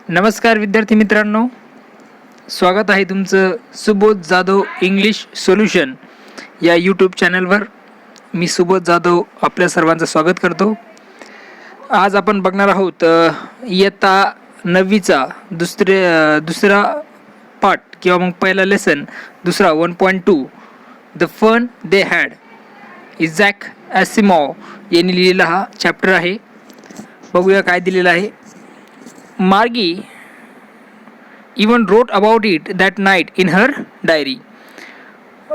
नमस्कार विद्यार्थी मित्रांनो, स्वागत आहे तुमचं सुबोध जाधव इंग्लिश सोल्युशन या यूट्यूब चॅनलवर. मी सुबोध जाधव आपल्या सर्वांचं स्वागत करतो. आज आपण बघणार आहोत इयत्ता 9वीचा दुसरा पार्ट किंवा मग पहिला लेसन दुसरा 1.2 द फन दे हॅड. इझॅक ॲसिमॉव यांनी लिहिलेला हा चॅप्टर आहे. बघूया काय दिलेलं आहे. मार्गी even wrote about it that night in her diary.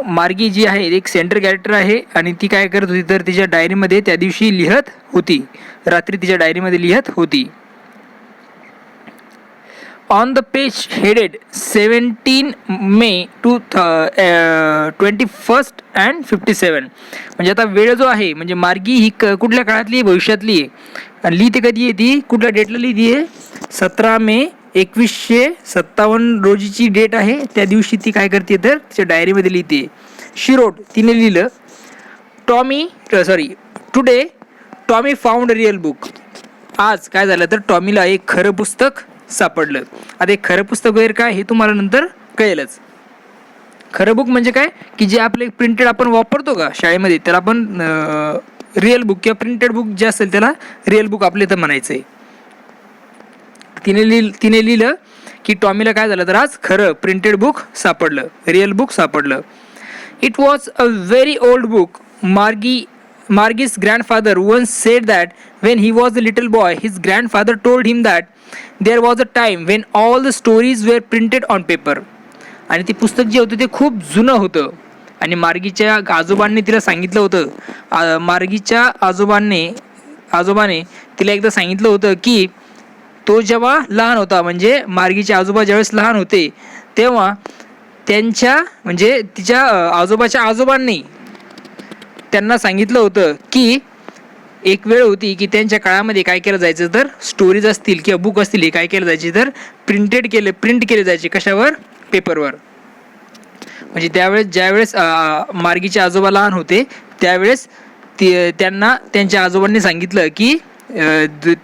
मार्गी जी आहे एक सेंटर कॅरेक्टर आहे आणि ती काय करत होती तर तिच्या डायरीमध्ये त्या दिवशी लिहत होती, रात्री तिच्या डायरीमध्ये लिहत होती. On the page headed 17 May to 21 and 57. म्हणजे आता वेळ जो आहे म्हणजे मार्गी ही कुठल्या काळातली आहे, भविष्यातली आहे. आणि लिहिते कधी आहे ती, कुठल्या डेटला लिहिते आहे, 17 मे 2157 रोजीची डेट आहे. त्या दिवशी ती काय करते तर तिच्या डायरीमध्ये लिहिते. शी रोट, तिने लिहिलं, today Tommy found a real book. आज काय झालं तर टॉमीला एक खरं पुस्तक सापडलं. आता एक खरं पुस्तक वगैरे काय हे तुम्हाला नंतर कळेलच. खरं बुक म्हणजे काय की जे आपले प्रिंटेड आपण वापरतो का शाळेमध्ये त्याला आपण रिअल बुक किंवा प्रिंटेड बुक जे असेल त्याला रिअल बुक आपले तर म्हणायचं आहे. तिने लिहिलं की टॉमीला काय झालं तर आज खरं प्रिंटेड बुक सापडलं, रिअल बुक सापडलं. It was a very old book. Margie's grandfather once said that when he was a little boy, his grandfather told him that there was a time when all the stories were printed on paper. आणि ते पुस्तक जे होतं ते खूप जुनं होतं आणि मार्गीच्या आजोबांनी तिला सांगितलं होतं. मार्गीच्या आजोबाने तिला एकदा सांगितलं होतं की तो जेव्हा लहान होता, म्हणजे मार्गीचे आजोबा ज्यावेळेस लहान होते तेव्हा त्यांच्या म्हणजे तिच्या आजोबाच्या आजोबांनी त्यांना सांगितलं होतं की एक वेळ होती की त्यांच्या काळामध्ये काय केलं जायचं तर स्टोरीज असतील किंवा बुक असतील हे काय केलं जायचे तर प्रिंट केले जायचे. कशावर? पेपरवर. म्हणजे ज्यावेळेस मार्गीचे आजोबा लहान होते त्यावेळेस त्यांना त्यांच्या आजोबांनी सांगितलं की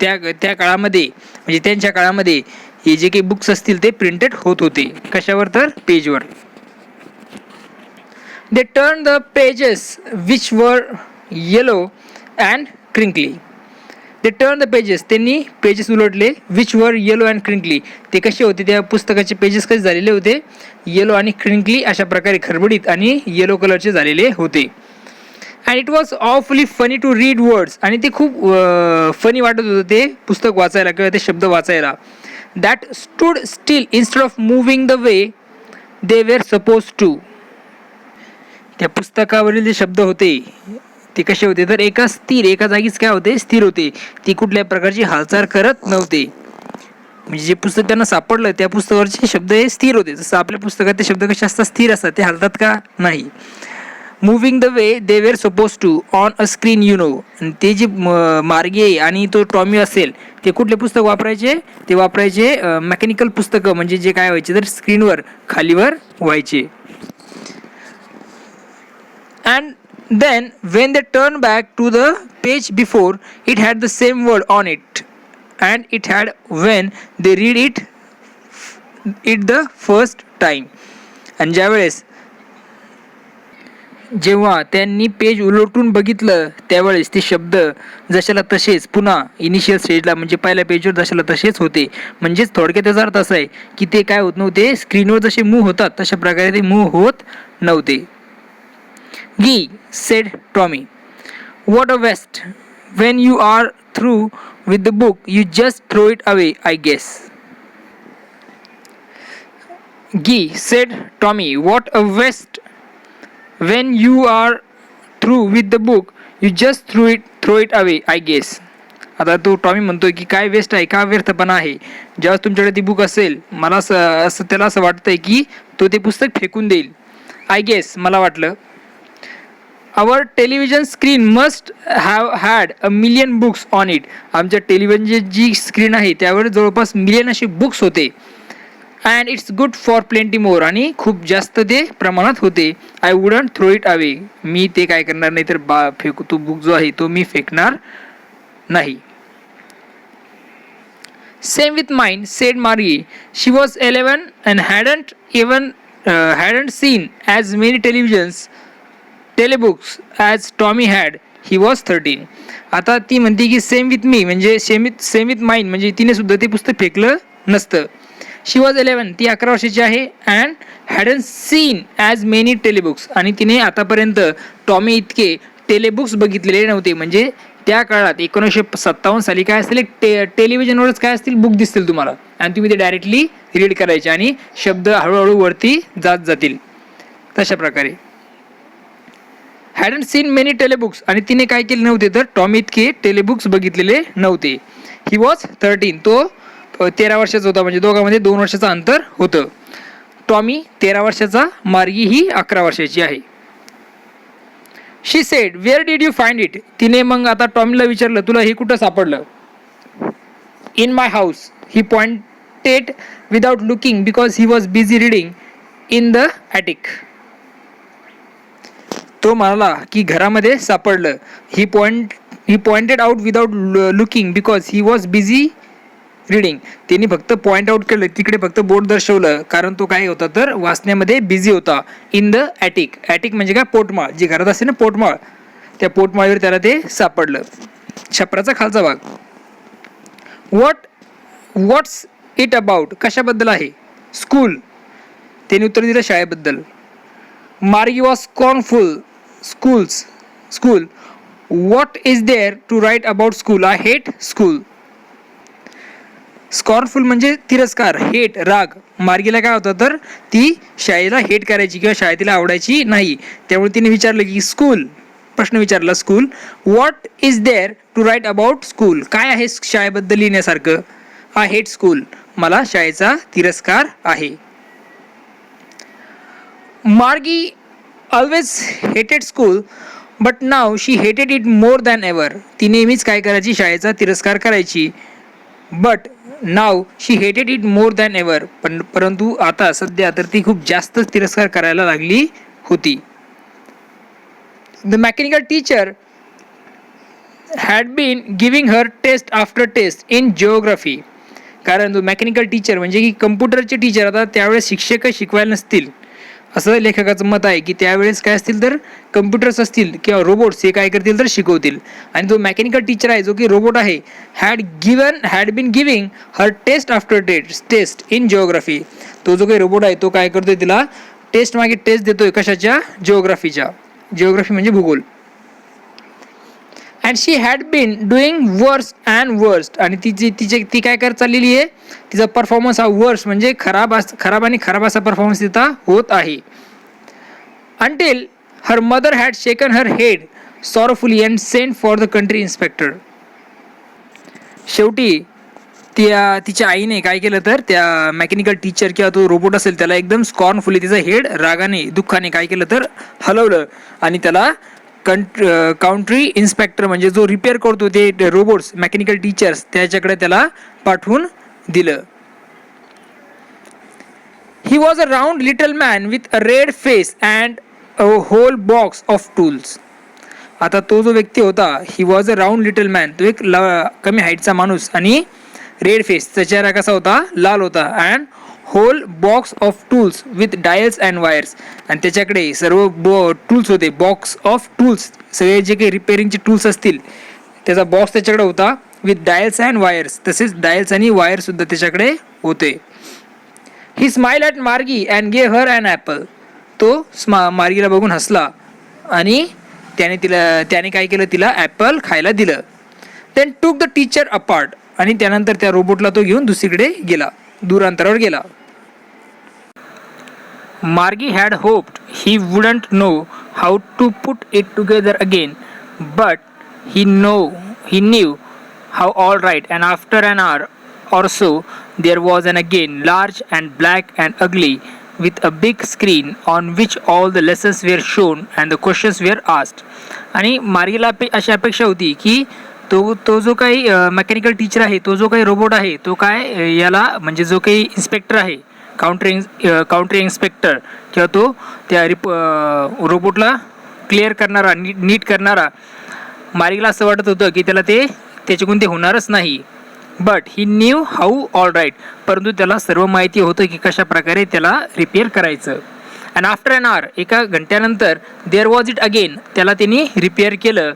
त्या काळामध्ये म्हणजे त्यांच्या काळामध्ये हे जे काही बुक्स असतील ते प्रिंटेड होत होते. कशावर तर पेजवर. They turned the pages which were yellow and crinkly. They turned the pages. त्यांनी पेजेस उलटले. which were yellow and crinkly. ते कसे होते त्या पुस्तकाचे पेजेस कसे झालेले होते? येलो आणि क्रिंकली अशा प्रकारे खरबडीत आणि येलो कलरचे झालेले होते. and it was awfully funny to read words. आणि ते खूप फनी वाटत होतं ते पुस्तक वाचायला किंवा ते शब्द वाचायला. that stood still instead of moving the way they were supposed to. त्या पुस्तकावरील जे शब्द होते ते कसे होते तर एका जागीच काय होते स्थिर होते. ती कुठल्या प्रकारची हालचाल करत नव्हते. म्हणजे जे पुस्तक त्यांना सापडलं त्या पुस्तकावरचे शब्द हे स्थिर होते. जसं आपल्या पुस्तकात ते शब्द कसे असतात स्थिर असतात, ते हालतात का नाही. Moving the way they were suppose to on a screen you know. ते जे मार्गी आणि तो टॉमी असेल ते कुठले पुस्तक वापरायचे, ते वापरायचे मेकॅनिकल पुस्तकं, म्हणजे जे काय व्हायचे तर स्क्रीनवर खालीवर व्हायचे. And then when they turned back to the page before, it had the same word on it, and it had when they read it the first time. आणि जेव्हा त्यांनी पेज उलटून बघितलं त्यावेळेस ते शब्द जशाला तसेच पुन्हा इनिशियल स्टेजला म्हणजे पहिल्या पेजवर जशाला तसेच होते. म्हणजेच थोडक्यात त्याचा अर्थ असा आहे की ते काय होत नव्हते, स्क्रीनवर जसे मूव्ह होतात तशा प्रकारे ते मूव्ह होत नव्हते. Gee, said Tommy, what a waste. When you are through with the book, you just throw it away, I guess. Gee, said Tommy, what a waste. When you are through with the book, you just throw it away, I guess. आता तो Tommy म्हणतोय की काय waste आहे, का व्यर्थपणा आहे. जेव्हा तुमच्याकडे ती बुक असेल मला त्याला असं वाटतंय की तो ते पुस्तक फेकून देईल. आय गेस, मला वाटलं. Our television screen must have had a million books on it. आमच्या टेलिव्हिजनची जी स्क्रीन आहे त्यावर जवळपास मिलियन असे बुक्स होते. and it's good for plenty more. आणि खूप जास्त ते प्रमाणात होते. I wouldn't throw it away. मी ते काय करणार नाही तर तो बुक जो आहे तो मी फेकणार नाही. Same with mine, said Margie. She was 11 and hadn't seen as many telebooks as Tommy had. He was 13. आता ती म्हणते की सेम विथ मी म्हणजे सेम विथ माइन म्हणजे तिने सुद्धा ते पुस्तक फेकलं नसतं. शी वॉज 11, ती 11 वर्षाची आहे. अँड हॅडन सीन ॲज मेनी टेलिबुक्स, आणि तिने आतापर्यंत टॉमी इतके टेलिबुक्स बघितलेले नव्हते. म्हणजे त्या काळात 1957 साली काय असतील, टेलिव्हिजनवरच काय असतील, बुक दिसतील तुम्हाला आणि तुम्ही ते डायरेक्टली रीड करायचे आणि शब्द हळूहळू वरती जात जातील. तशा प्रकारे हॅडंट सीन मेनी टेलिबुक्स, आणि तिने काय केले नव्हते तर टॉमी इतके टेलिबुक्स बघितलेले नव्हते. ही वॉज 13, तो 13 वर्षाचा होता. म्हणजे दोघांमध्ये 2 वर्षाचं अंतर होतं. टॉमी 13 वर्षाचा, मार्गी ही 11 वर्षाची आहे. She said, where did you find it. तिने मग आता टॉमीला विचारलं, तुला हे कुठं सापडलं. In my house. He pointed without looking because he was busy reading in the attic. तो म्हणाला की घरामध्ये सापडलं. He pointed out without looking because he was busy reading. त्यांनी फक्त पॉईंट आउट केलं, तिकडे फक्त बोर्ड दर्शवलं, कारण तो काय होता तर वाचण्यामध्ये बिझी होता. In the Attic. ॲटिक म्हणजे काय, पोटमाळ, जी घरात असते ना पोटमाळ, त्या पोटमाळीवर त्याला ते सापडलं, छपराचा खालचा भाग. व्हॉट्स इट अबाउट, कशाबद्दल आहे. स्कूल. त्यांनी उत्तर दिलं शाळेबद्दल. Margie was scornful. School. What is there to write about school. I hate school. Scornful म्हणजे तिरस्कार, हेट, राग. मार्गीला काय होतं तर ती शाळेला हेट करायची किंवा शाळेत तिला आवडायची नाही. त्यामुळे तिने विचारलं की स्कूल, प्रश्न विचारला school. What is there to write about school, काय आहे शाळेबद्दल लिहिण्यासारखं. आय हेट स्कूल, मला शाळेचा तिरस्कार आहे. मार्गी ऑलवेज हेटेड स्कूल बट नाव शी हेटेड इट मोर दॅन एव्हर. ती नेहमीच काय करायची, शाळेचा तिरस्कार करायची. बट नाव शी हेटेड इट मोर दॅन एव्हर, परंतु आता सध्या तर ती खूप जास्त तिरस्कार करायला लागली होती. The mechanical teacher had been giving her test after test in geography. कारण तो मेकॅनिकल टीचर म्हणजे की कम्प्युटरचे टीचर, आता त्यावेळेस शिक्षक शिकवायला नसतील असं लेखकाचं मत आहे की त्यावेळेस काय असतील तर कम्प्युटर्स असतील किंवा रोबोट्स हे काय करतील तर शिकवतील. आणि जो मेकॅनिकल टीचर आहे जो की रोबोट आहे, had been giving her test after test in geography. तो जो काही रोबोट आहे तो काय करतोय, तिला टेस्ट मागे टेस्ट देतोय. कशाच्या, जिओग्राफीच्या. जिओग्राफी म्हणजे भूगोल. And she had been doing worst and worst, आणि ती काय करत चाललेली आहे, तिचा परफॉर्मन्स हा वर्स्ट म्हणजे खराब आणि खराब असा परफॉर्मन्स तिचा होत आहे. Until her mother had shaken her head sorrowfully and sent for the country inspector. शेवटी तिच्या आईने काय केलं तर त्या मेकॅनिकल टीचर किंवा तो रोबोट असेल त्याला एकदम स्कॉर्नफुली तिचा हेड रागाने दुःखाने काय केलं तर हलवलं आणि त्याला काउंट्री इन्स्पेक्टर म्हणजे जो रिपेअर करतो ते रोबोट्स मेकॅनिकल टीचर्स त्याच्याकडे त्याला पाठवून दिलं. He was a round little man with a red face and a whole box of tools. आता तो जो व्यक्ती होता, he was a round little man, तो एक कमी हाईटचा माणूस आणि रेड फेस, त्याचा चेहरा कसा होता, लाल होता. And whole box of tools with dials and wires, आणि त्याच्याकडे सर्व टूल्स होते, बॉक्स ऑफ टूल्स, सगळे जे काही रिपेअरिंगचे टूल्स असतील त्याचा बॉक्स त्याच्याकडे होता. विथ डायल्स अँड वायर्स, तसेच डायल्स आणि वायर सुद्धा त्याच्याकडे होते. He smile at Margie and gave her an apple. तो मार्गीला बघून हसला आणि त्याने काय केलं, तिला ॲपल खायला दिलं. Then took the teacher apart, आणि त्यानंतर त्या रोबोटला तो घेऊन दुसरीकडे गेला, दूर अंतरावर गेला. Margie had hoped he wouldn't know how to put it together again, but he knew how all right, and after an hour or so there was an again large and black and ugly with a big screen on which all the lessons were shown and the questions were asked. आणि मार्गीला अशी अपेक्षा होती की तो जो काही mechanical teacher आहे, तो जो काही रोबोट आहे, तो काय याला म्हणजे जो काही इन्स्पेक्टर आहे, काउंट्री इन्स्पेक्टर किंवा तो त्या रोबोटला क्लिअर करणारा, नीट करणारा, मार्गीला असं वाटत होतं की त्याला त्याच्याकडून ते होणारच नाही. But he knew how all right, परंतु त्याला सर्व माहिती होतं की कशा प्रकारे त्याला रिपेअर करायचं. अँड आफ्टर अन आवर, एका घंट्यानंतर, देअर वॉज इट अगेन, त्याला त्यांनी रिपेअर केलं.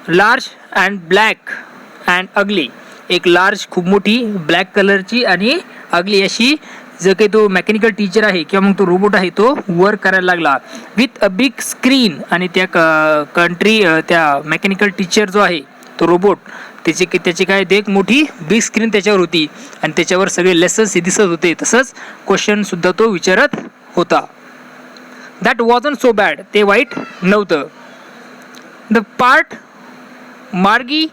लार्ज अँड ब्लॅक अँड अगली, एक लार्ज खूप मोठी ब्लॅक कलरची आणि अगली अशी जो काही तो मेकॅनिकल टीचर आहे किंवा मग तो रोबोट आहे तो वर्क करायला लागला विथ अ बिग स्क्रीन. आणि त्या त्या मेकॅनिकल टीचर जो आहे तो रोबोट, त्याची काय ते एक मोठी बिग स्क्रीन त्याच्यावर होती आणि त्याच्यावर सगळे लेसन्स हे दिसत होते, तसंच क्वेश्चनसुद्धा तो विचारत होता. दॅट वॉजंट सो बॅड, ते वाईट नव्हतं. द पार्ट मार्गी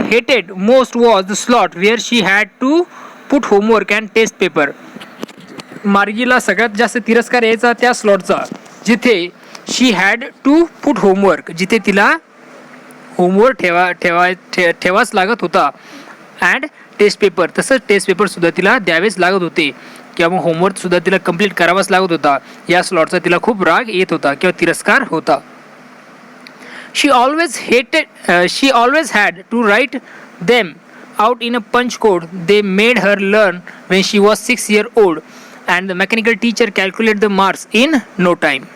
hated most was the slot where she had to put homework and test paper. मार्गीला सगळ्यात जास्त तिरस्कार यायचा त्या स्लॉटचा जिथे शी हॅड टू पुट होमवर्क, जिथे तिला होमवर्क ठेवाच लागत होता. अँड टेस्ट पेपर, तसंच टेस्ट पेपरसुद्धा तिला द्यावेच लागत होते किंवा मग होमवर्कसुद्धा तिला कंप्लीट करावाच लागत होता. या स्लॉटचा तिला खूप राग येत होता किंवा तिरस्कार होता. She always had to write them out in a punch code they made her learn when she was 6 years old, and the mechanical teacher calculated the marks in no time.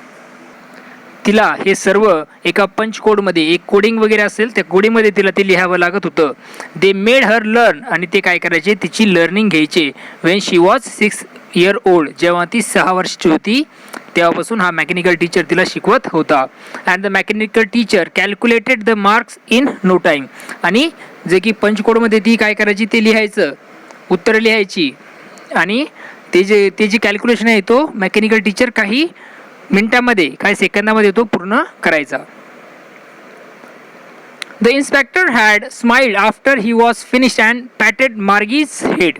तिला हे सर्व एका पंच कोडमध्ये, एक कोडिंग वगैरे असेल त्या कोडिंगमध्ये तिला ते लिहावं लागत होतं. दे मेड हर लर्न, आणि ते काय करायचे, तिची लर्निंग घ्यायचे. Wien she was 6 years old, जेव्हा ती 6 वर्षाची होती तेव्हापासून हा मेकॅनिकल टीचर तिला शिकवत होता. And the mechanical teacher calculated the marks in no time, आणि जे की पंच कोडमध्ये ती काय करायची ते लिहायचं, उत्तरं लिहायची, आणि ते जी कॅल्क्युलेशन आहे तो मेकॅनिकल टीचर काही मिनिटामध्ये, काही सेकंदामध्ये तो पूर्ण करायचा. The inspector had smiled after he was finished and patted Margie's head.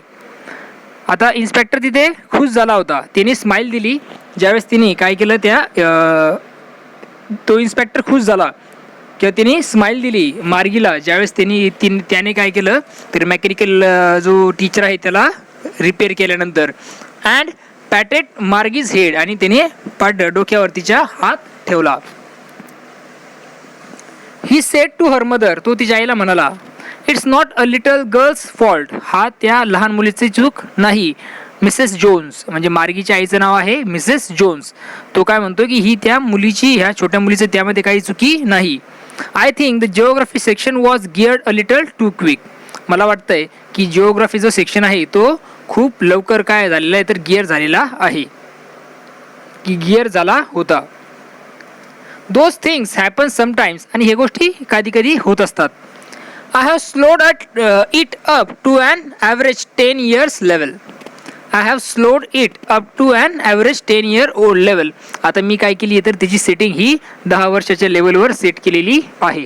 आता इन्स्पेक्टर तिथे खुश झाला होता, त्याने स्माइल दिली ज्यावेळेस तिने काय केलं, तो इन्स्पेक्टर खुश झाला किंवा त्याने स्माइल दिली मार्गीला ज्यावेळेस त्याने काय केलं तर मेकॅनिकल जो टीचर आहे त्याला रिपेअर केल्यानंतर. अँड पॅटेड मार्गीज हेड, आणि त्याने डोक्यावर तिच्या हात ठेवला. He said to her mother, तो तिच्या आईला म्हणाला, it's not a little girl's fault, हा त्या लहान मुलीची चूक नाही. मिसेस जोन्स, म्हणजे मार्गीच्या आईचं नाव आहे मिसेस जोन्स, तो काय म्हणतो की ही त्या मुलीची, ह्या छोट्या मुलीचं त्यामध्ये काही चुकी नाही. I think the geography section was geared a little too quick, मला वाटतंय की जिओग्राफी जो सेक्शन आहे तो खूप लवकर काय झालेला आहे तर गिअर झालेला आहे, की गिअर झाला होता. दोज थिंग्स हॅपन समटाइम्स, आणि ह्या गोष्टी कधी कधी होत असतात. I have slowed it up to an average 10 years level. I have slowed it up to an average 10-year-old level. आता मी काय केली तर त्याची सेटिंग ही 10 वर्षाच्या लेवलवर सेट केलेली आहे.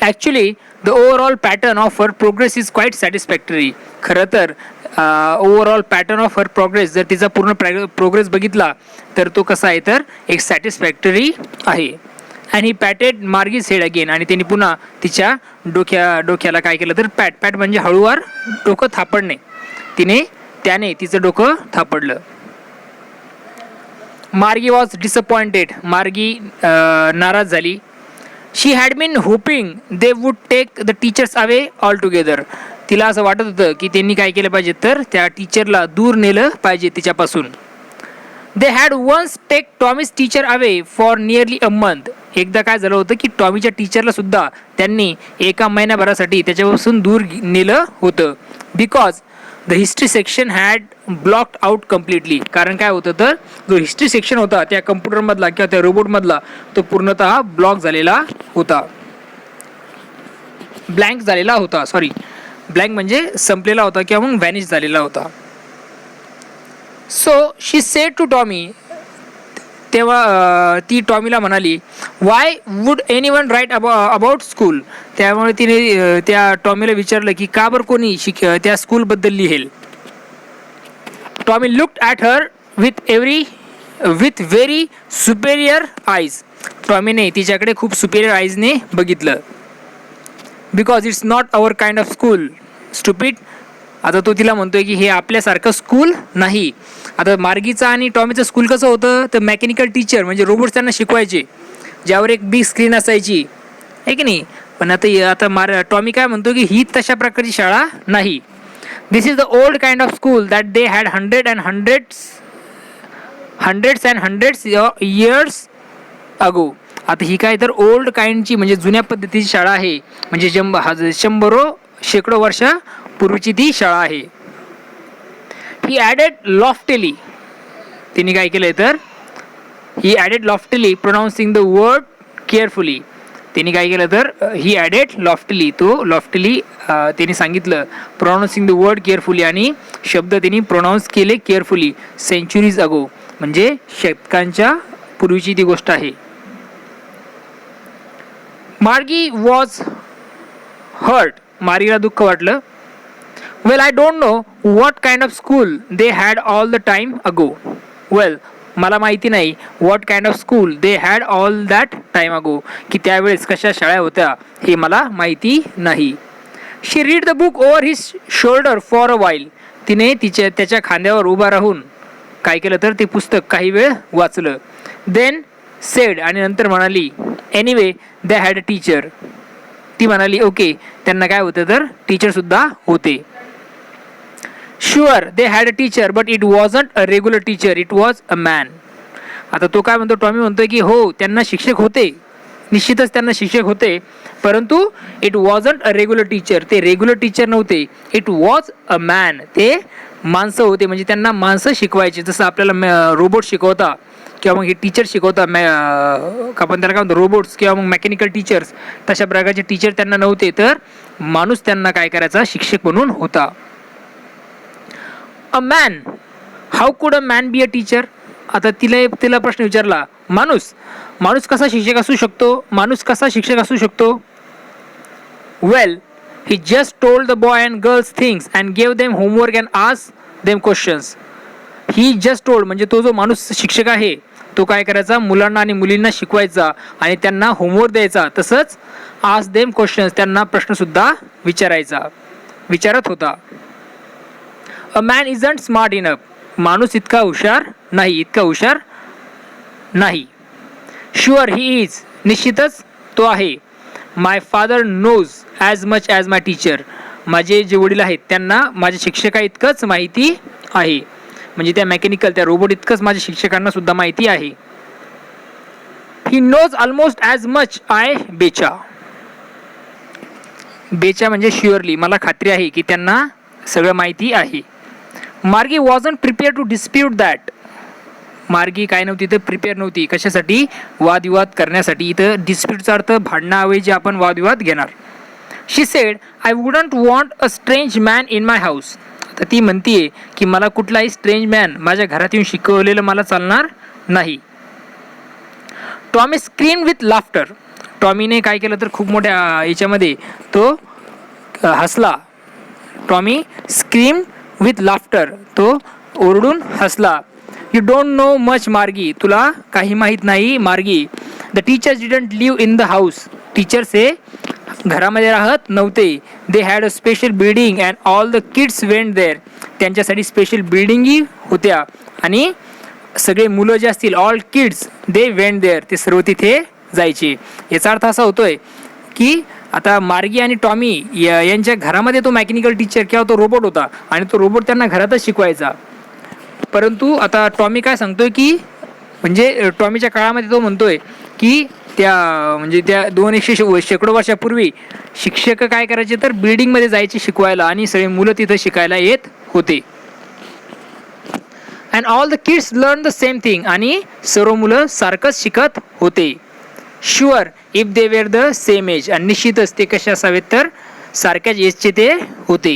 Actually the overall pattern of her progress is quite satisfactory. खरं तर overall pattern of her progress, जर तिचा पूर्ण प्रोग्रेस बघितला तर तो कसा आहे तर एक सॅटिस्फॅक्टरी आहे. And he पॅटेड Margie's head again, आणि त्यांनी पुन्हा तिच्या डोक्याला काय केलं तर पॅट म्हणजे हळूवार डोकं थापडणे, त्याने तिचं डोकं थापडलं. मार्गी वॉज डिसअपॉइंटेड, मार्गी नाराज झाली. She had been hoping they would take the teachers away all together. तिला असं वाटत होतं की त्यांनी काय केलं पाहिजे तर त्या टीचरला दूर नेलं पाहिजे तिच्यापासून. They had once take Tommy's teacher away for nearly a month. एकदा काय झालं होतं की टॉमीच्या टीचरला सुद्धा त्यांनी एका महिन्याभरासाठी त्याच्यापासून दूर नेलं होतं. Because the history section had blocked out completely. कारण काय होतं तर जो हिस्ट्री सेक्शन होता त्या कम्प्युटरमधला किंवा त्या रोबोटमधला तो पूर्णतः ब्लॉक झालेला होता, ब्लँक झालेला होता. ब्लँक म्हणजे संपलेला होता किंवा मग व्हॅनिश झालेला होता. So she said to Tommy, तेव्हा ती टॉमीला म्हणाली, why would anyone write about school. त्यामुळे तिने त्या टॉमीला विचारलं की का बरं कोणी त्या स्कूलबद्दल लिहेल. Tommy looked at her with very superior eyes. टॉमीने तिच्याकडे खूप सुपेरियर आईजने बघितलं. Because it's not our kind of school stupid. आता तो तिला म्हणतोय की हे आपल्यासारखं स्कूल नाही. आता मार्गीचा आणि टॉमीचं स्कूल कसं होतं तर मेकॅनिकल टीचर म्हणजे रोबोट्स त्यांना शिकवायचे, ज्यावर एक बिग स्क्रीन असायची आहे की नाही. पण आता टॉमी काय म्हणतो की ही तशा प्रकारची शाळा नाही. This is the old kind of school that they had hundreds years ago. आता ही काय तर ओल्ड काइंडची म्हणजे जुन्या पद्धतीची शाळा आहे, म्हणजे शेकडो वर्षापूर्वीची ती शाळा आहे. ही ॲडेड लॉफ्टिली, तिने काय केलंय तर ही ॲडेड लॉफ्टिली प्रोनाऊन्सिंग द वर्ड केअरफुली. तिने काय केलं तर ही ॲडेड लॉफ्टिली, तो लॉफ्टिली तिने सांगितलं, प्रोनाऊन्सिंग द वर्ड केअरफुली, आणि शब्द तिने प्रोनाऊन्स केले केअरफुली. सेंचुरीज अगो, म्हणजे शतकांच्या पूर्वीची ती गोष्ट आहे. मार्गी वॉज हर्ट, मार्गीला दुःख वाटलं. Well I don't know what kind of school they had all the time ago. Well मला माहिती नाही what kind of school they had all that time ago, की त्यावेळेस कशा शाळा होत्या हे मला माहिती नाही. She read the book over his shoulder for a while, तिने त्याच्या खांद्यावर उभा राहून काय केलं तर ते पुस्तक काही वेळ वाचलं. देन सेड, आणि नंतर म्हणाली, anyway they had a teacher, ती म्हणाली ओके त्यांना काय होतं तर टीचरसुद्धा होते. Sure they had a teacher but it wasn't a regular teacher, it was a man. आता तो काय म्हणतो, टॉमी म्हणतोय की हो त्यांना शिक्षक होते, निश्चितच त्यांना शिक्षक होते, परंतु it wasn't a regular teacher, ते रेग्युलर टीचर नव्हते. इट वॉज अ मॅन, ते माणसं होते, म्हणजे त्यांना माणसं शिकवायचे. जसं आपल्याला रोबोट शिकवता किंवा मग हे टीचर शिकवता, आपण त्याला काय म्हणतो रोबोट्स किंवा मग मेकॅनिकल टीचर्स, तशा प्रकारचे टीचर त्यांना नव्हते, तर माणूस त्यांना काय करायचा, शिक्षक म्हणून होता. अ मॅन, हाऊ कुड a man be a teacher. आता तिला प्रश्न विचारला, माणूस कसा शिक्षक असू शकतो. वेल ही just told the boy and girls things and gave them homework and asked them questions. He just told म्हणजे तो जो माणूस शिक्षक आहे तो काय करायचा, मुलांना आणि मुलींना शिकवायचा आणि त्यांना होमवर्क द्यायचा, तसंच आस्क देम क्वेश्चन्स, त्यांना प्रश्नसुद्धा विचारत होता. A man isn't smart enough, माणूस इतका हुशार नाही. शुअर ही इज, निश्चितच तो आहे. My father knows as much as my teacher, माझे जे वडील आहेत त्यांना माझ्या शिक्षका इतकंच माहिती आहे, म्हणजे त्या रोबोट इतकंच माझ्या शिक्षकांना सुद्धा माहिती आहे. He knows almost as much I betcha, म्हणजे शुअरली, मला खात्री आहे की त्यांना सगळं माहिती आहे. Margie wasn't prepare to dispute that, Margie काय नव्हती तर प्रिपेअर नव्हती कशासाठी, वादविवाद करण्यासाठी. इथं डिस्प्यूटचा अर्थ भांडणाऐवजी आपण वादविवाद घेणार. She said I wouldn't want a strange man in my house, तर ती म्हणतीये की मला कुठलाही स्ट्रेंज मॅन माझ्या घरात येऊन शिकवलेलं मला चालणार नाही. टॉमी स्क्रीम विथ लाफ्टर, टॉमीने काय केलं तर खूप मोठ्या याच्यामध्ये तो हसला. टॉमी स्क्रीम विथ लाफ्टर, तो ओरडून हसला. यू डोंट नो मच मार्गी, तुला काही माहीत नाही Margie. The teachers didn't live in the house, teachers हे घरामध्ये राहत नव्हते. They had a special building and all the kids went there, त्यांच्यासाठी स्पेशल बिल्डिंगही होत्या आणि सगळे मुलं जे असतील all kids they went there, ते सर्व तिथे जायचे. याचा अर्थ असा होतोय की आता मार्गी आणि टॉमी यांच्या घरामध्ये तो मेकॅनिकल टीचर किंवा तो रोबोट होता आणि तो रोबोट त्यांना घरातच शिकवायचा. परंतु आता टॉमी काय सांगतोय की म्हणजे टॉमीच्या काळामध्ये तो म्हणतोय की त्या 200 शेकडो वर्षापूर्वी शिक्षक काय करायचे तर बिल्डिंगमध्ये जायचे शिकवायला आणि सगळे मुलं तिथं शिकायला येत होते. And all the kids learn the same thing, आणि सर्व मुलं सारखंच शिकत होते. Sure if they were the same age, आणि निश्चितच ते कसे असावेत तर सारख्याच एजचे ते होते.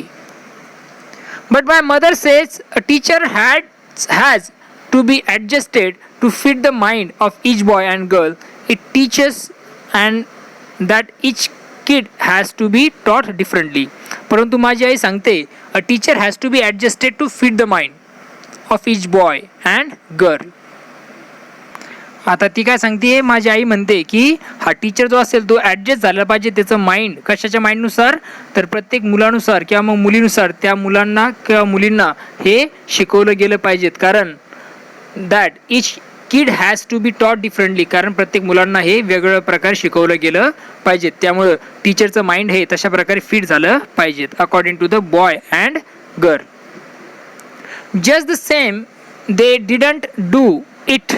But my mother says a teacher has to be adjusted to fit the mind of each boy and girl. It teachers and that each kid has to be taught differently. परंतु माझी आई सांगते a teacher has to be adjusted to fit the mind of each boy and girl. आता ती काय सांगते, माझी आई म्हणते की हा टीचर जो असेल तो ॲडजस्ट झाला पाहिजे त्याचं माइंड, कशाच्या माइंडनुसार तर प्रत्येक मुलानुसार किंवा मग मुलीनुसार त्या मुलांना किंवा मुलींना हे शिकवलं गेलं पाहिजेत. कारण that each kid has to be taught differently, कारण प्रत्येक मुलांना हे वेगवेगळ्या प्रकारे शिकवलं गेलं पाहिजेत. त्यामुळं टीचरचं माइंड हे तशा प्रकारे फिट झालं पाहिजेत according to the boy and girl. Just the same they didn't do it.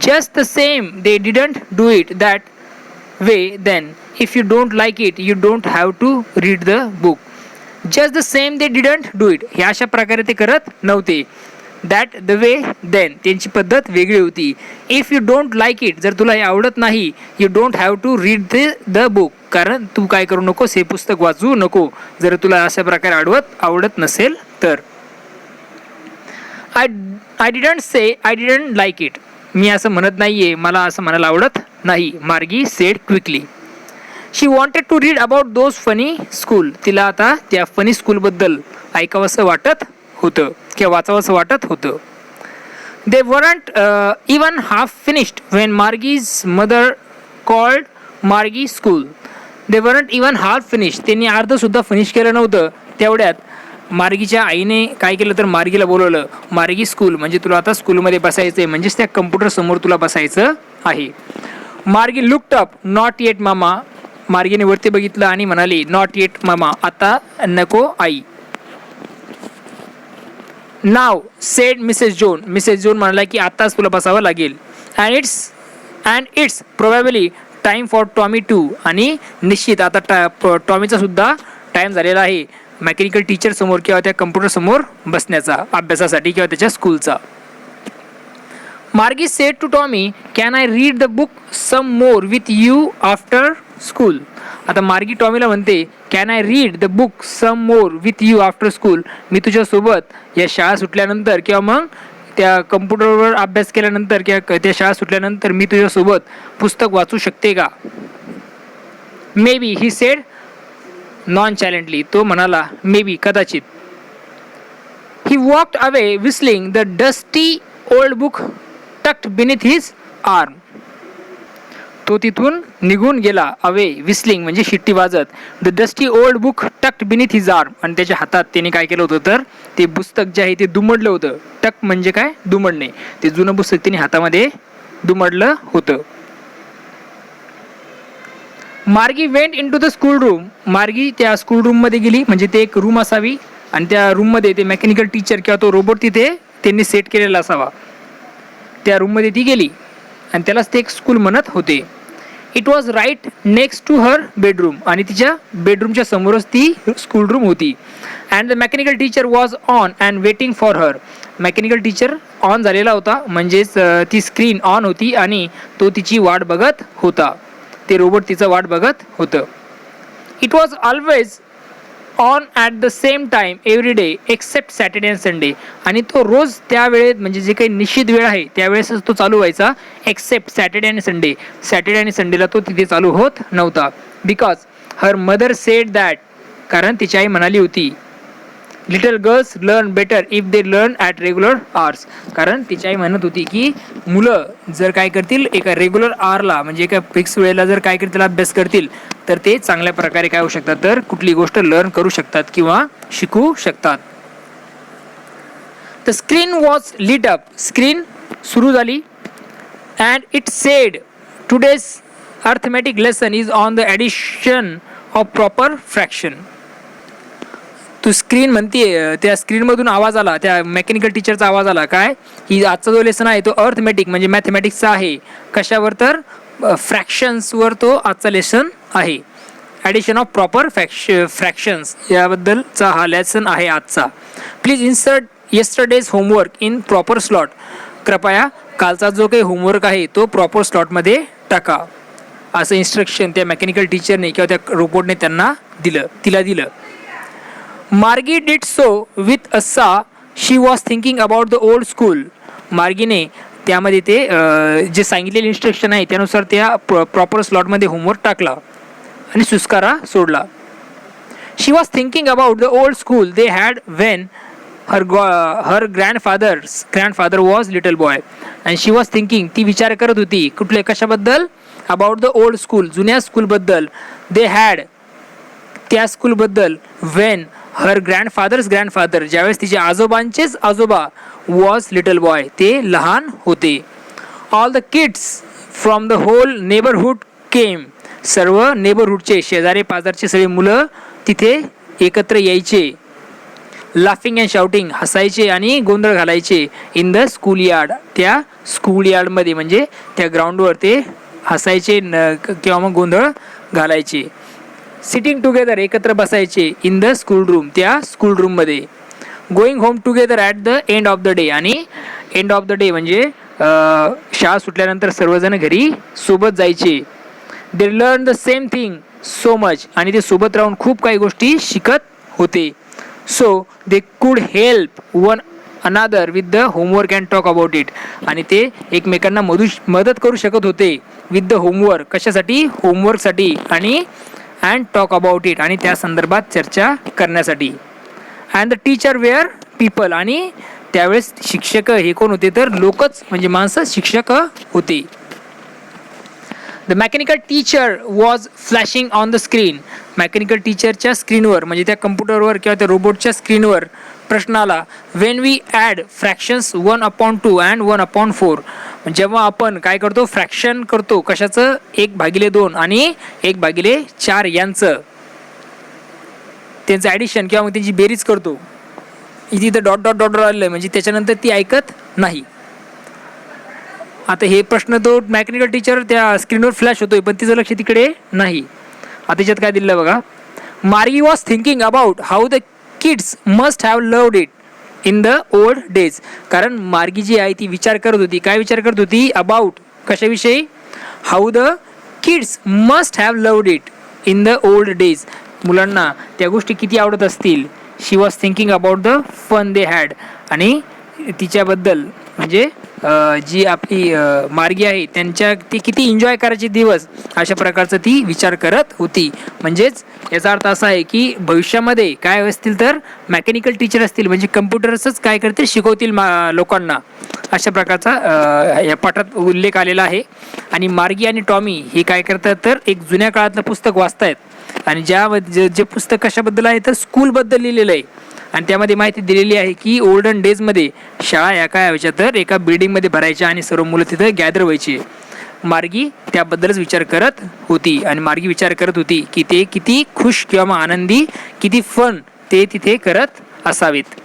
Just the same they didn't do it that way then. If you don't like it you don't have to read the book. Just the same they didn't do it, हे अशा प्रकारे ते करत नव्हते. That the way then, त्यांची पद्धत वेगळी होती. If you don't like it, जर तुला हे आवडत नाही, you don't have to read the book, कारण तू काय करू नकोस, हे पुस्तक वाचू नको, जर तुला अशा प्रकारे आवडत नसेल तर. I didn't say I didn't like it, मी असं म्हणत नाहीये, मला असं म्हणायला आवडत नाही. Margie said quickly. She wanted to read about those funny school, तिला आता त्या फनी स्कूलबद्दल ऐकावंसं वाटत होतं किंवा वाचावंसं वाटत होतं. They weren't even half finished when Margie's mother called Margie school. They weren't even half finish, त्यांनी अर्धसुद्धा फिनिश केलं नव्हतं. तेवढ्यात मार्गीच्या आईने काय केलं तर मार्गीला बोलवलं. मार्गी स्कूल म्हणजे तुला आता स्कूलमध्ये बसायचं आहे, म्हणजेच त्या कम्प्युटर समोर तुला बसायचं आहे. मार्गी लुक्ड अप. नॉट येट मामा, मार्गीने वरती बघितलं आणि म्हणाली नॉट येट मामा, आता नको आई. Now said Mrs Jones, Mrs Jones म्हणाला की आताच तुला बसावं लागेल. And it's probably time for Tommy too, आणि निश्चित आता टॉमीचा सुद्धा टाईम झालेला आहे मेकॅनिकल टीचर समोर किंवा त्या कम्प्युटर समोर बसण्याचा, अभ्यासासाठी किंवा त्याच्या स्कूलचा. Margie said to Tommy can I read the book some more with you after school. आता मार्गी टॉमीला म्हणते can I read the book some more with you after school, मी तुझ्यासोबत या शाळा सुटल्यानंतर किंवा मग त्या कम्प्युटरवर अभ्यास केल्यानंतर किंवा त्या शाळा सुटल्यानंतर मी तुझ्यासोबत पुस्तक वाचू शकते का. May be he said non चॅलेंटली, तो म्हणाला मे बी, कदाचित. He walked away whistling the dusty old book tucked beneath his arm. तो तिथून निघून गेला. अवे विस्लिंग म्हणजे शिट्टी वाजत. The dusty old book tucked beneath his arm, आणि त्याच्या हातात त्याने काय केलं होतं तर ते पुस्तक जे आहे ते दुमडलं होतं. टक म्हणजे काय, दुमडणे. ते जुनं पुस्तक त्याने हातामध्ये दुमडलं होतं. Margie went into the school room. Margie त्या स्कूल रूममध्ये गेली, म्हणजे ते एक रूम असावी आणि त्या रूममध्ये ते मेकॅनिकल टीचर किंवा तो रोबोट तिथे त्यांनी सेट केलेला असावा. त्या रूममध्ये ती गेली आणि त्यालाच ते एक स्कूल म्हणत होते. It was right next to her bedroom, आणि तिच्या बेडरूमच्या समोरच ती स्कूल रूम होती. And the mechanical teacher was on and waiting for her. Mechanical teacher on झालेला होता, म्हणजेच ती स्क्रीन ऑन होती आणि तो तिची वाट बघत होता. ते रोबोट तिचं वाट बघत होतं. It was always on at the same time every day except Saturday and Sunday, आणि तो रोज त्या वेळेत म्हणजे जे काही निश्चित वेळ आहे त्यावेळेसच तो चालू व्हायचा, एक्सेप्ट सॅटर्डे आणि संडे. सॅटर्डे आणि संडेला तो तिथे चालू होत नव्हता. Because her mother sed that, कारण तिची आई म्हणाली होती little girls learn better if they learn at regular hours, कारण तिची आई म्हणत होती की मुलं जर काय करतील एका रेग्युलर आवरला म्हणजे एका फिक्स वेळेला जर काय करतील अभ्यास करतील तर ते चांगल्या प्रकारे काय होऊ शकतात तर कुठली गोष्ट लर्न करू शकतात किंवा शिकू शकतात. The screen was lit up. Screen सुरू झाली. And it said today's arithmetic lesson is on the addition of proper fraction. तू स्क्रीन म्हणते, त्या स्क्रीनमधून आवाज आला, त्या मेकॅनिकल टीचरचा आवाज आला काय की आजचा जो लेसन आहे तो अर्थमॅटिक म्हणजे मॅथमॅटिक्सचा आहे. कशावर तर फ्रॅक्शन्सवर तो आजचा लेसन आहे. ॲडिशन ऑफ प्रॉपर फ्रॅक्शन्स याबद्दलचा हा लेसन आहे आजचा. Please insert yesterday's homework in proper slot. कृपया कालचा जो काही होमवर्क आहे तो प्रॉपर स्लॉटमध्ये टाका, असं इन्स्ट्रक्शन त्या मेकॅनिकल टीचरने किंवा त्या रोबोटने तिला दिलं. मार्गी did so with a sigh. She was thinking about the old school. मार्गीने त्यामध्ये ते जे सांगितलेले इन्स्ट्रक्शन आहे त्यानुसार त्या प्रॉपर स्लॉटमध्ये होमवर्क टाकला आणि सुस्कारा सोडला. She was thinking about the old school they had when her grandfather was little boy. And she was thinking, ती विचार करत होती कुठले कशाबद्दल, अबाउट द ओल्ड स्कूल जुन्या स्कूलबद्दल, दे हॅड त्या स्कूलबद्दल, व्हेन हर ग्रँडफादर्स ग्रँडफादर, ज्यावेळेस तिचे आजोबांचेच आजोबा वॉज लिटल बॉय, ते लहान होते. All the kids from the whole neighbourhood came, सर्व नेबरहूडचे शेजारी पाजारचे सगळे मुलं तिथे एकत्र यायचे. लाफिंग अँड शाउटिंग, हसायचे आणि गोंधळ घालायचे. इन द स्कूल यार्ड, त्या स्कूल यार्डमध्ये म्हणजे त्या ग्राउंडवर ते हसायचे किंवा मग गोंधळ घालायचे. सिटिंग टुगेदर, एकत्र बसायचे. इन द स्कूल रूम, त्या स्कूल रूममध्ये. Going home together at the end of the day, आणि एंड ऑफ द डे म्हणजे शाळा सुटल्यानंतर सर्वजण घरी सोबत जायचे. They learn the same thing so much, आणि ते सोबत राहून खूप काही गोष्टी शिकत होते. So they could help one another with the homework and talk about it, आणि ते एकमेकांना मदत करू शकत होते. विथ द होमवर्क, कशासाठी? होमवर्कसाठी, आणि अँड टॉक अबाउट इट, आणि त्या संदर्भात चर्चा करण्यासाठी. And the teacher were people, आणि त्यावेळेस शिक्षक हे कोण होते? तर लोकच म्हणजे माणसं शिक्षक होते. The mechanical teacher was flashing on the screen, mechanical टीचरच्या स्क्रीनवर म्हणजे त्या कम्प्युटरवर किंवा त्या रोबोटच्या स्क्रीनवर प्रश्न आला. When we add fractions 1/2 and 1/4, जेव्हा आपण काय करतो? फ्रॅक्शन करतो. कशाचं? 1/2 आणि 1/4 यांचं, त्यांचं ॲडिशन किंवा मग त्यांची बेरीज करतो. इथे डॉट डॉट डॉट आलेलं म्हणजे त्याच्यानंतर ती ऐकत नाही. आता हे प्रश्न तो मेकॅनिकल टीचर त्या स्क्रीनवर फ्लॅश होतोय, पण तिचं लक्ष तिकडे नाही. आता त्याच्यात काय दिलं बघा. मार्गी was thinking about how the kids must have loved it in the old days, कारण मार्गी जी आहे ती विचार करत होती. काय विचार करत होती? अबाउट, कशाविषयी? How the kids must have loved it in the old days, मुलांना त्या गोष्टी किती आवडत असतील. She was thinking about the fun they had, आणि तिच्याबद्दल म्हणजे जी आपली मार्गी आहे त्यांच्या ती किती एन्जॉय करायचे दिवस, अशा प्रकारचं ती विचार करत होती. म्हणजेच याचा अर्थ असा आहे की भविष्यामध्ये काय असतील तर मेकॅनिकल टीचर असतील, म्हणजे कम्प्युटर्सच काय करते? शिकवतील लोकांना, अशा प्रकारचा या पाठात उल्लेख आलेला आहे. आणि मार्गी आणि टॉमी हे काय करतात? तर एक जुन्या काळातलं पुस्तक वाचतायत, आणि जे पुस्तक कशाबद्दल आहे? तर स्कूलबद्दल लिहिलेलं आहे. आणि त्यामध्ये माहिती दिलेली आहे की ओल्डन डेजमध्ये शाळा या काय व्हायच्या? तर एका बिल्डिंगमध्ये भरायच्या आणि सर्व मुलं तिथं गॅदर व्हायची. मार्गी त्याबद्दलच विचार करत होती, आणि मार्गी विचार करत होती की ते किती खुश किंवा मग आनंदी, किती फन ते तिथे करत असावेत.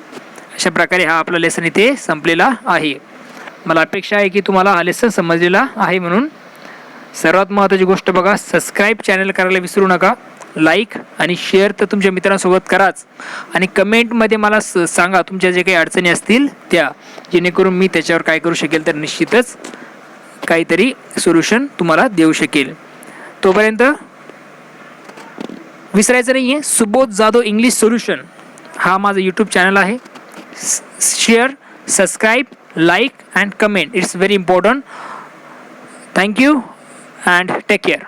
अशा प्रकारे हा आपला लेसन इथे संपलेला आहे. मला अपेक्षा आहे की तुम्हाला हा लेसन समजलेला आहे. म्हणून सर्वात महत्त्वाची गोष्ट बघा, सबस्क्राईब चॅनल करायला विसरू नका. लाईक आणि शेअर तर तुमच्या मित्रांसोबत कराच, आणि कमेंटमध्ये मला सांगा तुमच्या जे काही अडचणी असतील त्या, जेणेकरून मी त्याच्यावर काय करू शकेल तर निश्चितच काहीतरी सोल्युशन तुम्हाला देऊ शकेल. तोपर्यंत विसरायचं नाही आहे, सुबोध जाधव इंग्लिश सोल्युशन हा माझा यूट्यूब चॅनल आहे. Share, subscribe, like and comment, it's very important. Thank you and take care.